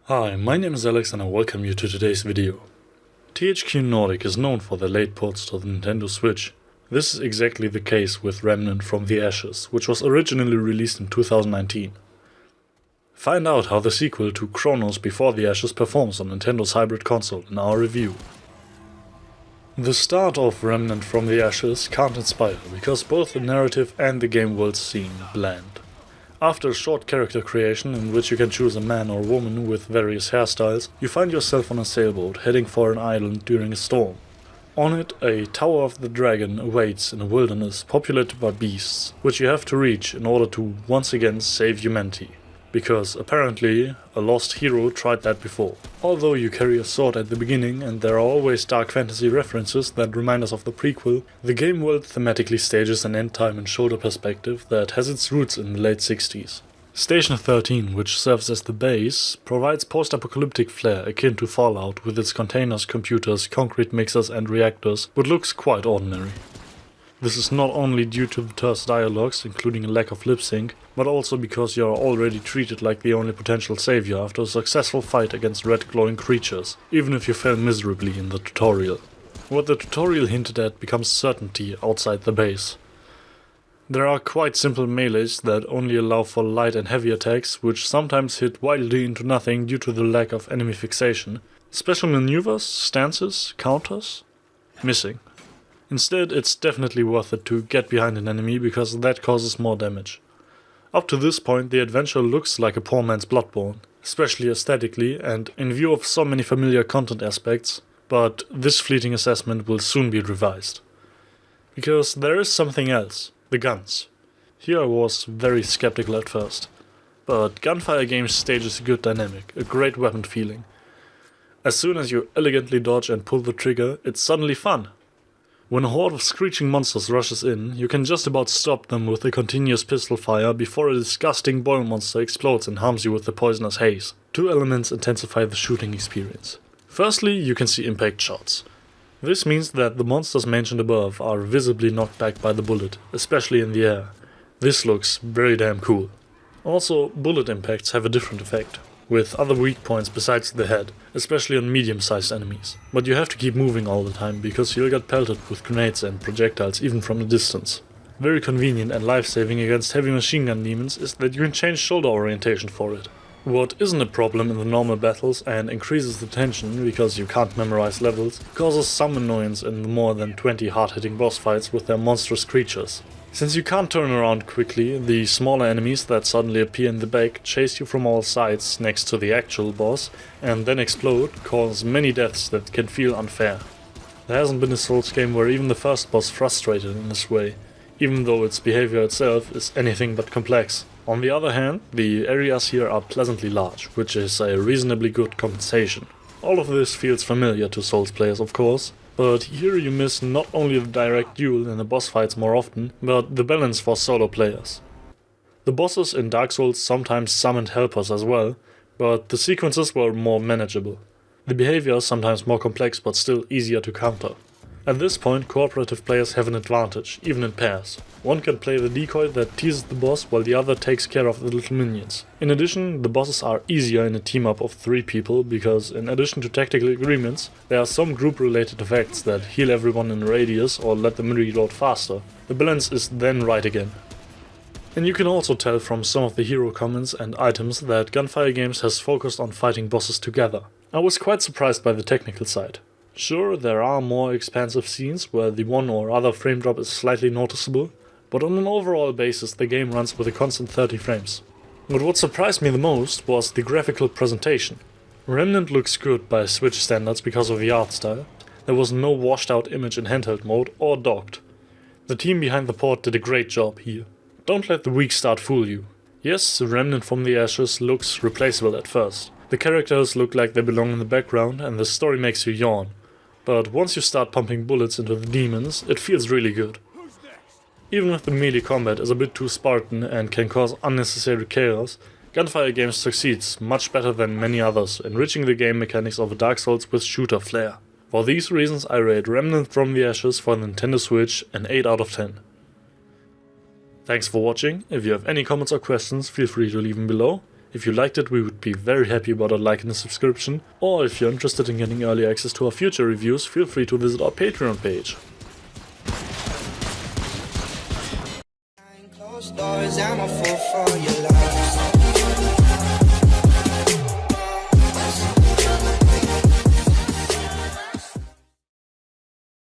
Hi, my name is Alex and I welcome you to today's video. THQ Nordic is known for their late ports to the Nintendo Switch. This is exactly the case with Remnant from the Ashes, which was originally released in 2019. Find out how the sequel to Chronos Before the Ashes performs on Nintendo's hybrid console in our review. The start of Remnant from the Ashes can't inspire, because both the narrative and the game world seem bland. After a short character creation in which you can choose a man or woman with various hairstyles, you find yourself on a sailboat heading for an island during a storm. On it, a Tower of the Dragon awaits in a wilderness populated by beasts, which you have to reach in order to once again save humanity. Because apparently a lost hero tried that before. Although you carry a sword at the beginning and there are always dark fantasy references that remind us of the prequel, the game world thematically stages an end time and shoulder perspective that has its roots in the late 60s. Station 13, which serves as the base, provides post-apocalyptic flair akin to Fallout with its containers, computers, concrete mixers and reactors, but looks quite ordinary. This is not only due to the terse dialogues, including a lack of lip sync, but also because you are already treated like the only potential savior after a successful fight against red glowing creatures, even if you fail miserably in the tutorial. What the tutorial hinted at becomes certainty outside the base. There are quite simple melees that only allow for light and heavy attacks, which sometimes hit wildly into nothing due to the lack of enemy fixation. Special maneuvers, stances, counters? Missing. Instead, it's definitely worth it to get behind an enemy because that causes more damage. Up to this point, the adventure looks like a poor man's Bloodborne, especially aesthetically and in view of so many familiar content aspects, but this fleeting assessment will soon be revised. Because there is something else, the guns. Here I was very skeptical at first, but Gunfire Games stages a good dynamic, a great weapon feeling. As soon as you elegantly dodge and pull the trigger, it's suddenly fun. When a horde of screeching monsters rushes in, you can just about stop them with a continuous pistol fire before a disgusting boil monster explodes and harms you with the poisonous haze. Two elements intensify the shooting experience. Firstly, you can see impact shots. This means that the monsters mentioned above are visibly knocked back by the bullet, especially in the air. This looks very damn cool. Also, bullet impacts have a different effect, with other weak points besides the head, especially on medium-sized enemies. But you have to keep moving all the time, because you'll get pelted with grenades and projectiles even from a distance. Very convenient and life-saving against heavy machine gun demons is that you can change shoulder orientation for it. What isn't a problem in the normal battles and increases the tension because you can't memorize levels, causes some annoyance in the more than 20 hard-hitting boss fights with their monstrous creatures. Since you can't turn around quickly, the smaller enemies that suddenly appear in the back chase you from all sides next to the actual boss and then explode, cause many deaths that can feel unfair. There hasn't been a Souls game where even the first boss frustrated in this way, even though its behavior itself is anything but complex. On the other hand, the areas here are pleasantly large, which is a reasonably good compensation. All of this feels familiar to Souls players, of course. But here you miss not only the direct duel in the boss fights more often, but the balance for solo players. The bosses in Dark Souls sometimes summoned helpers as well, but the sequences were more manageable. The behavior is sometimes more complex but still easier to counter. At this point, cooperative players have an advantage, even in pairs. One can play the decoy that teases the boss while the other takes care of the little minions. In addition, the bosses are easier in a team-up of 3 people because, in addition to tactical agreements, there are some group-related effects that heal everyone in a radius or let them reload faster. The balance is then right again. And you can also tell from some of the hero comments and items that Gunfire Games has focused on fighting bosses together. I was quite surprised by the technical side. Sure, there are more expansive scenes where the one or other frame drop is slightly noticeable, but on an overall basis the game runs with a constant 30 frames. But what surprised me the most was the graphical presentation. Remnant looks good by Switch standards because of the art style. There was no washed out image in handheld mode or docked. The team behind the port did a great job here. Don't let the weak start fool you. Yes, Remnant from the Ashes looks replaceable at first. The characters look like they belong in the background and the story makes you yawn. But once you start pumping bullets into the demons, it feels really good. Even if the melee combat is a bit too Spartan and can cause unnecessary chaos, Gunfire Games succeeds much better than many others, enriching the game mechanics of a Dark Souls with shooter flair. For these reasons I rate Remnant from the Ashes for the Nintendo Switch an 8 out of 10. Thanks for watching. If you have any comments or questions, feel free to leave them below. If you liked it, we would be very happy about a like and a subscription, or if you're interested in getting early access to our future reviews, feel free to visit our Patreon page. Closed doors, I'm a fool for your love.